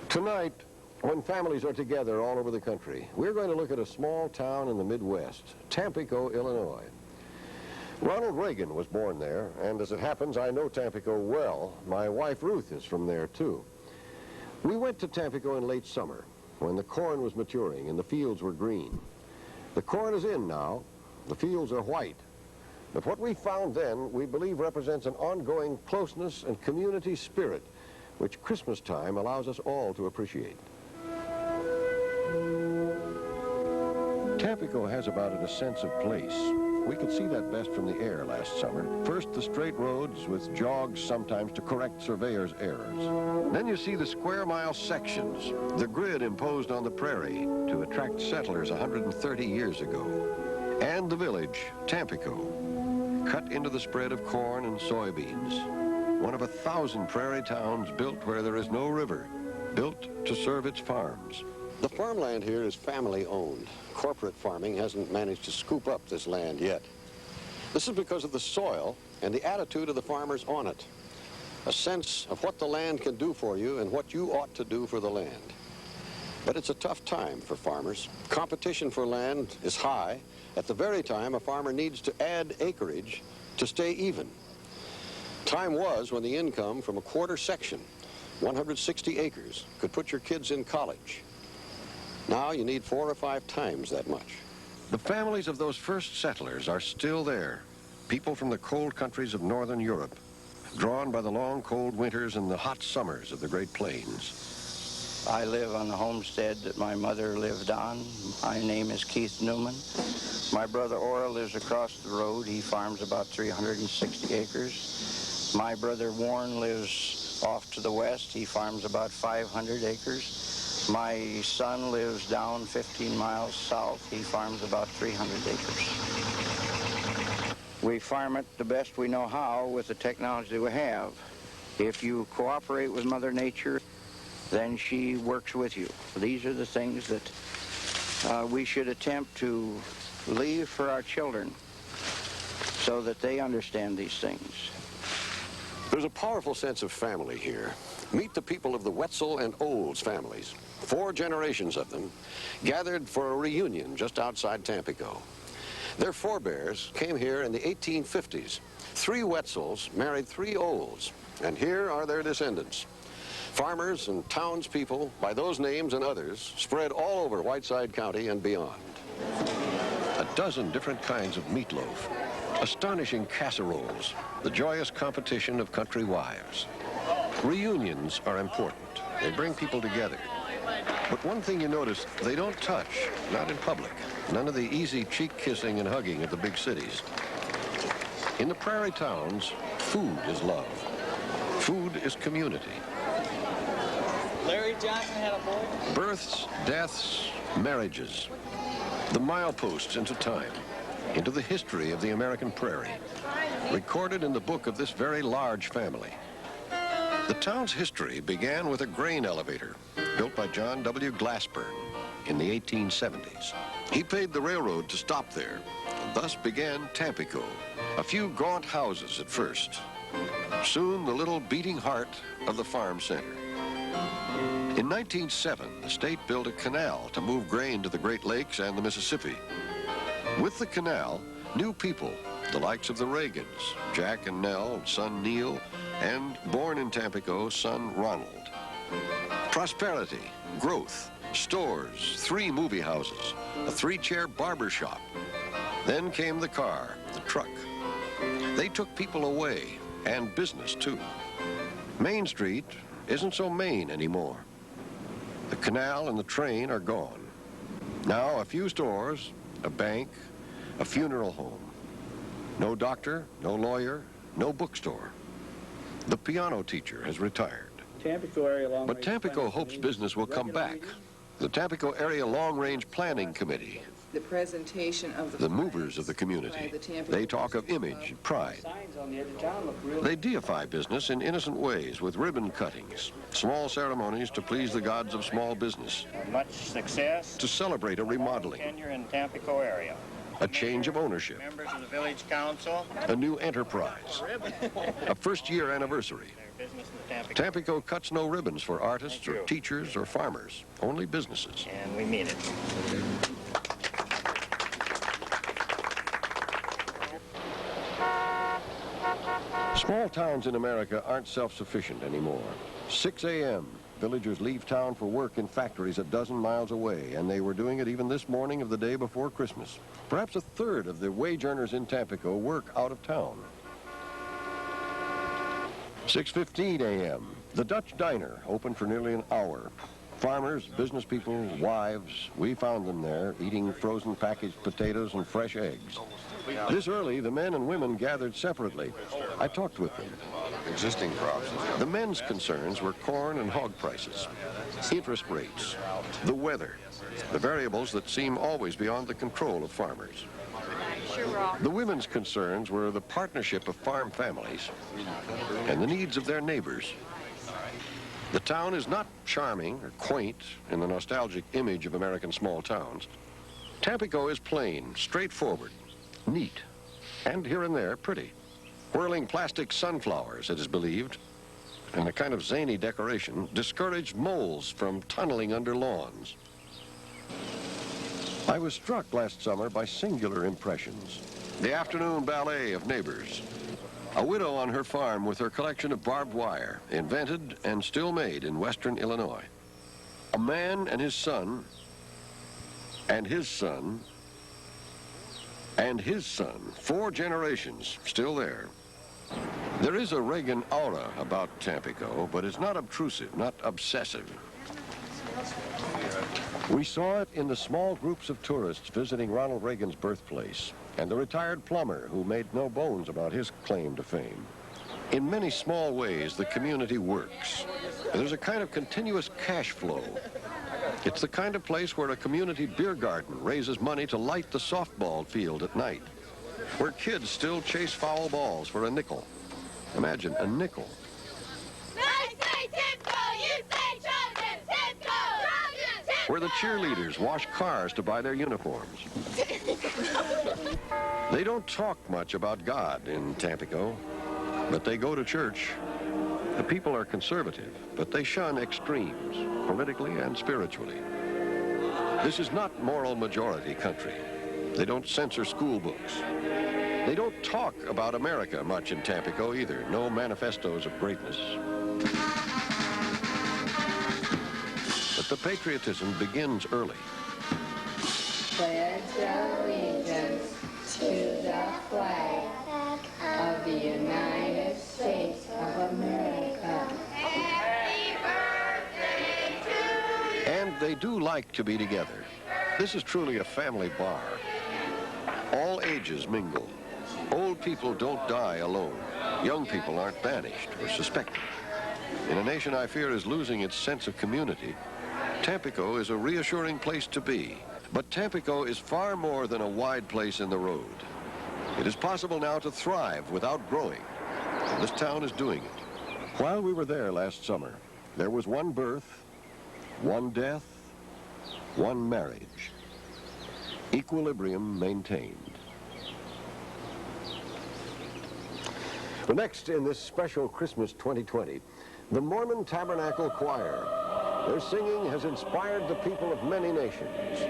Tonight, when families are together all over the country, we're going to look at a small town in the Midwest, Tampico, Illinois. Ronald Reagan was born there, and as it happens, I know Tampico well. My wife, Ruth, is from there, too. We went to Tampico in late summer, when the corn was maturing and the fields were green. The corn is in now. The fields are white. But what we found then, we believe, represents an ongoing closeness and community spirit, which Christmas time allows us all to appreciate. Tampico has about it a sense of place. We could see that best from the air last summer. First, the straight roads with jogs sometimes to correct surveyors' errors. Then you see the square-mile sections, the grid imposed on the prairie to attract settlers 130 years ago. And the village, Tampico, cut into the spread of corn and soybeans. One of 1,000 prairie towns built where there is no river, built to serve its farms. The farmland here is family-owned. Corporate farming hasn't managed to scoop up this land yet. This is because of the soil and the attitude of the farmers on it. A sense of what the land can do for you and what you ought to do for the land. But it's a tough time for farmers. Competition for land is high at the very time a farmer needs to add acreage to stay even. Time was when the income from a quarter section, 160 acres, could put your kids in college. Now you need 4 or 5 times that much. The families of those first settlers are still there. People from the cold countries of northern Europe, drawn by the long cold winters and the hot summers of the Great Plains. I live on the homestead that my mother lived on. My name is Keith Newman. My brother Ora lives across the road. He farms about 360 acres. My brother Warren lives off to the west. He farms about 500 acres. My son lives down 15 miles south. He farms about 300 acres. We farm it the best we know how with the technology we have. If you cooperate with Mother Nature, then she works with you. These are the things that we should attempt to leave for our children so that they understand these things. There's a powerful sense of family here. Meet the people of the Wetzel and Olds families. 4 generations of them gathered for a reunion just outside Tampico. Their forebears came here in the 1850s. 3 Wetzels married 3 Olds, and here are their descendants. Farmers and townspeople, by those names and others, spread all over Whiteside County and beyond. A dozen different kinds of meatloaf, astonishing casseroles, the joyous competition of country wives. Reunions are important. They bring people together. But one thing you notice, they don't touch, not in public. None of the easy cheek kissing and hugging of the big cities. In the prairie towns, food is love. Food is community. Larry Johnson had a boy. Births, deaths, marriages. The mileposts into time, into the history of the American prairie, recorded in the book of this very large family. The town's history began with a grain elevator built by John W. Glassburn in the 1870s. He paid the railroad to stop there, and thus began Tampico. A few gaunt houses at first. Soon the little beating heart of the farm center. In 1907, the state built a canal to move grain to the Great Lakes and the Mississippi. With the canal, new people, the likes of the Reagans, Jack and Nell, and son Neil, and born in Tampico, son Ronald. Prosperity, growth, stores, 3 movie houses, a 3-chair barber shop. Then came the car, the truck. They took people away, and business too. Main Street isn't so Main anymore. The canal and the train are gone. Now a few stores, a bank, a funeral home. No doctor, no lawyer, no bookstore. The piano teacher has retired. Tampico area long But Tampico hopes business will come back. The Tampico Area Long Range Planning Committee, the presentation of the movers of the community, they talk of image and pride. Signs on the edge of town look really. They deify business in innocent ways with ribbon cuttings, small ceremonies to please the gods of small business, Much success. to celebrate a remodeling. Tenure in Tampico area. a change of ownership, Members of the village council. a new enterprise, a first-year anniversary. Business in Tampico. Tampico cuts no ribbons for artists or teachers or farmers, only businesses. And we mean it. Small towns in America aren't self-sufficient anymore. 6 a.m., villagers leave town for work in factories a dozen miles away, and they were doing it even this morning of the day before Christmas. Perhaps a third of the wage earners in Tampico work out of town. 6:15 a.m., the Dutch Diner opened for nearly an hour. Farmers, business people, wives, we found them there eating frozen packaged potatoes and fresh eggs. This early, the men and women gathered separately. I talked with them. Existing crops. The men's concerns were corn and hog prices, interest rates, the weather, the variables that seem always beyond the control of farmers. The women's concerns were the partnership of farm families and the needs of their neighbors. The town is not charming or quaint in the nostalgic image of American small towns. Tampico is plain, straightforward, neat, and here and there pretty. Whirling plastic sunflowers, it is believed, and a kind of zany decoration discouraged moles from tunneling under lawns. I was struck last summer by singular impressions. The afternoon ballet of neighbors. A widow on her farm with her collection of barbed wire, invented and still made in western Illinois. A man and his son, and his son, and his son, 4 generations still there. There is a Reagan aura about Tampico, but it's not obtrusive, not obsessive. We saw it in the small groups of tourists visiting Ronald Reagan's birthplace, and the retired plumber who made no bones about his claim to fame. In many small ways, the community works. There's a kind of continuous cash flow. It's the kind of place where a community beer garden raises money to light the softball field at night, where kids still chase foul balls for a nickel. Imagine a nickel. I say Timco, you say Trojan, Timco! Trojan! Where the cheerleaders wash cars to buy their uniforms. They don't talk much about God in Tampico, but they go to church. The people are conservative, but they shun extremes, politically and spiritually. This is not moral majority country. They don't censor school books. They don't talk about America much in Tampico either. No manifestos of greatness. But the patriotism begins early. Pledge allegiance to the flag of the United States of America. Happy birthday to you! And they do like to be together. This is truly a family bar. All ages mingle. Old people don't die alone. Young people aren't banished or suspected. In a nation I fear is losing its sense of community, Tampico is a reassuring place to be. But Tampico is far more than a wide place in the road. It is possible now to thrive without growing. And this town is doing it. While we were there last summer, there was one birth, one death, one marriage. Equilibrium maintained. Well, next in this special Christmas 2020, the Mormon Tabernacle Choir. Their singing has inspired the people of many nations.